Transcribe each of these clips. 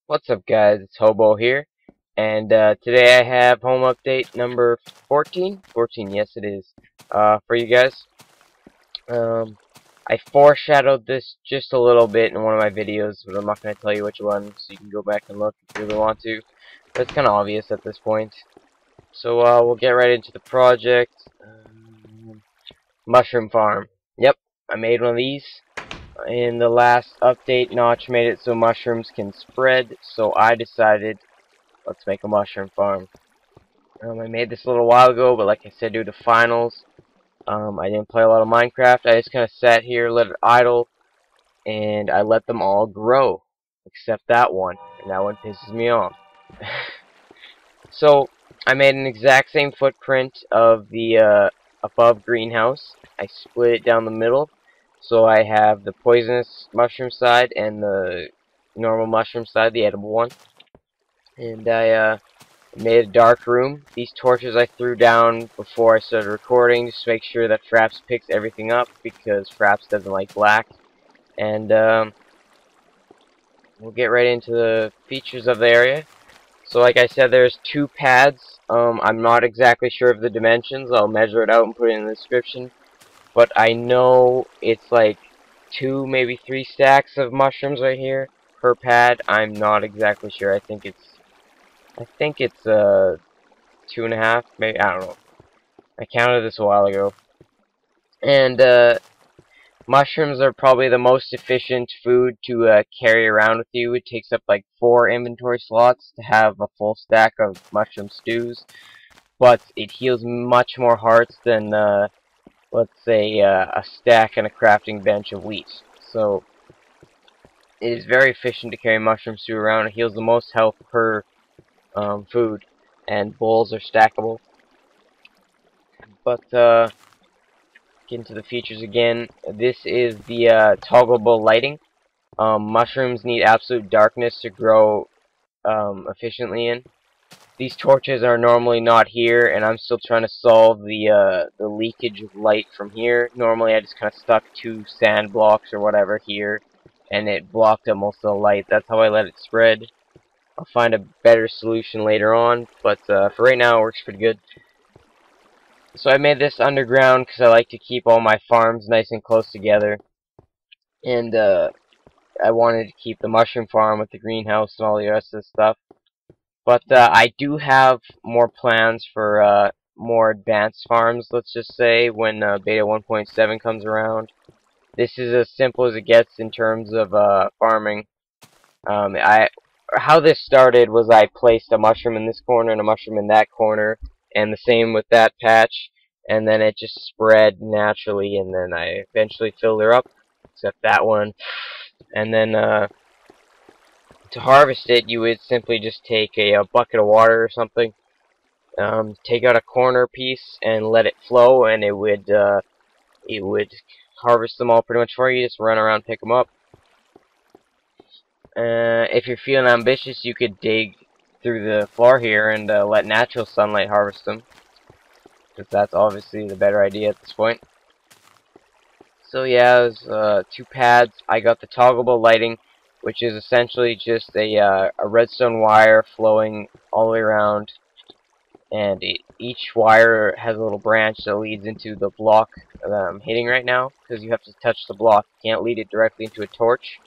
What's up, guys? It's Hobo here, and today I have home update number 14. 14, yes it is, for you guys. I foreshadowed this just a little bit in one of my videos, but I'm not going to tell you which one, so you can go back and look if you really want to. But it's kind of obvious at this point. So we'll get right into the project. Mushroom farm. Yep, I made one of these. In the last update, Notch made it so mushrooms can spread, so I decided let's make a mushroom farm. I made this a little while ago, but like I said, due to finals, I didn't play a lot of Minecraft. I just kind of sat here, let it idle, and I let them all grow, except that one, and that one pisses me off. So, I made an exact same footprint of the above greenhouse. I split it down the middle, so I have the poisonous mushroom side and the normal mushroom side, the edible one. And I made a dark room. These torches I threw down before I started recording just to make sure that Fraps picks everything up, because Fraps doesn't like black. And we'll get right into the features of the area. So like I said, there's two pads. I'm not exactly sure of the dimensions. I'll measure it out and put it in the description. But I know it's like 2, maybe 3 stacks of mushrooms right here per pad. I'm not exactly sure. I think it's 2.5, maybe, I don't know. I counted this a while ago. And mushrooms are probably the most efficient food to carry around with you. It takes up like 4 inventory slots to have a full stack of mushroom stews, but it heals much more hearts than let's say a stack and a crafting bench of wheat. So it is very efficient to carry mushroom stew around. It heals the most health per food, and bowls are stackable. But get into the features again. This is the toggleable lighting. Mushrooms need absolute darkness to grow efficiently in. These torches are normally not here, and I'm still trying to solve the leakage of light from here. Normally I just kind of stuck 2 sand blocks or whatever here, and it blocked up most of the light. That's how I let it spread. I'll find a better solution later on, but for right now it works pretty good. So I made this underground because I like to keep all my farms nice and close together. And I wanted to keep the mushroom farm with the greenhouse and all the rest of the stuff. But I do have more plans for more advanced farms, let's just say, when beta 1.7 comes around. This is as simple as it gets in terms of farming. How this started was I placed a mushroom in this corner and a mushroom in that corner, and the same with that patch, and then it just spread naturally, and then I eventually filled her up, except that one. And then to harvest it, you would simply just take a bucket of water or something, take out a corner piece and let it flow, and it would harvest them all pretty much for you. Just run around, pick them up. If you're feeling ambitious, you could dig through the floor here and let natural sunlight harvest them, because that's obviously the better idea at this point. So yeah, there's 2 pads. I got the toggleable lighting, which is essentially just a redstone wire flowing all the way around, and each wire has a little branch that leads into the block that I'm hitting right now, because you have to touch the block. You can't lead it directly into a torch.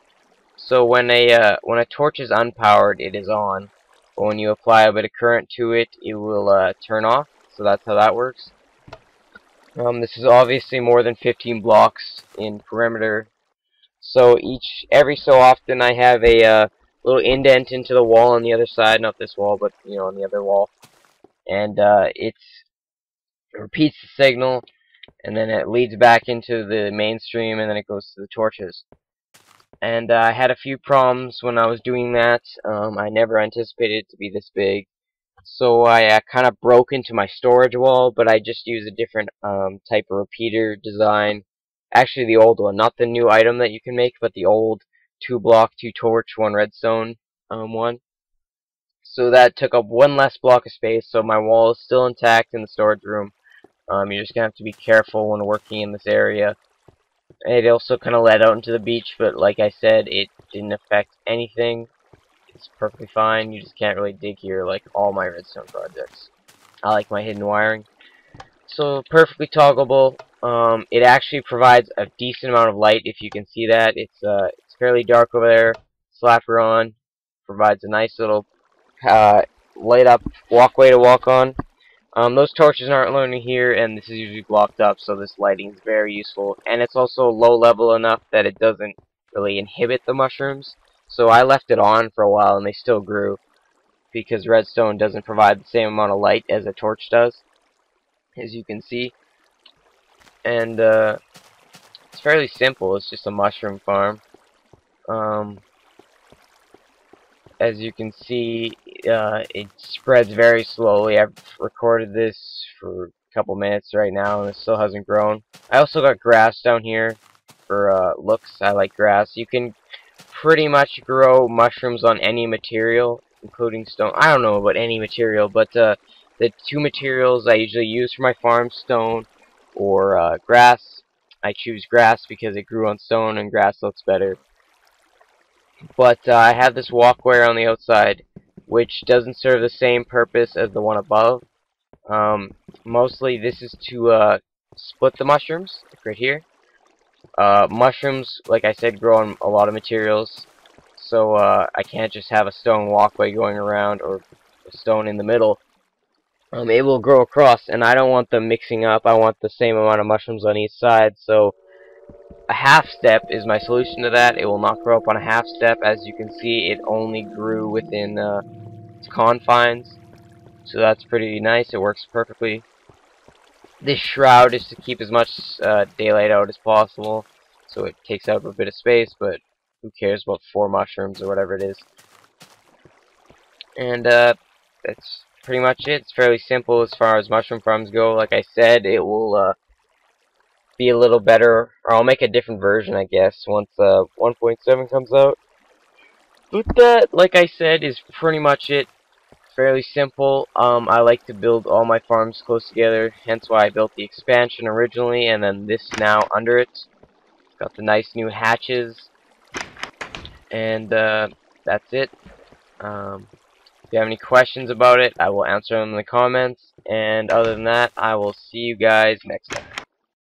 So when a torch is unpowered, it is on, but when you apply a bit of current to it, it will turn off. So that's how that works. This is obviously more than 15 blocks in perimeter. So every so often I have a little indent into the wall on the other side, not this wall, but on the other wall, and it repeats the signal, and then it leads back into the mainstream, and then it goes to the torches. And I had a few problems when I was doing that. I never anticipated it to be this big. So I kind of broke into my storage wall, but I just used a different type of repeater design. Actually, the old one, not the new item that you can make, but the old 2 block, 2 torch, 1 redstone one. So that took up 1 less block of space, so my wall is still intact in the storage room. You're just going to have to be careful when working in this area. It also kind of led out into the beach, but like I said, it didn't affect anything. It's perfectly fine. You just can't really dig here like all my redstone projects. I like my hidden wiring. So perfectly toggleable. It actually provides a decent amount of light. If you can see that, it's fairly dark over there. Slap her on. Provides a nice little light up walkway to walk on. Those torches aren't loading here, and this is usually blocked up, so this lighting is very useful. And it's also low level enough that it doesn't really inhibit the mushrooms. So I left it on for a while, and they still grew, because redstone doesn't provide the same amount of light as a torch does, as you can see. And it's fairly simple. It's just a mushroom farm. As you can see, it spreads very slowly. I've recorded this for a couple minutes right now, and it still hasn't grown. I also got grass down here for looks. I like grass. You can pretty much grow mushrooms on any material, including stone. I don't know about any material, but the two materials I usually use for my farm, stone or grass. I choose grass because it grew on stone, and grass looks better. But I have this walkway on the outside, which doesn't serve the same purpose as the one above. Mostly this is to split the mushrooms, like right here. Mushrooms, like I said, grow on a lot of materials, so I can't just have a stone walkway going around or a stone in the middle. It will grow across, and I don't want them mixing up. I want the same amount of mushrooms on each side, so a half step is my solution to that. It will not grow up on a half step. As you can see, it only grew within its confines, so that's pretty nice. It works perfectly. This shroud is to keep as much daylight out as possible, so it takes up a bit of space, but who cares about 4 mushrooms or whatever it is. And that's pretty much it. It's fairly simple as far as mushroom farms go. Like I said, it will be a little better, or I'll make a different version, I guess, once 1.7 comes out. But that, like I said, is pretty much it. Fairly simple. I like to build all my farms close together, hence why I built the expansion originally, and then this now under it. Got the nice new hatches, and that's it. If you have any questions about it, I will answer them in the comments, and other than that, I will see you guys next time.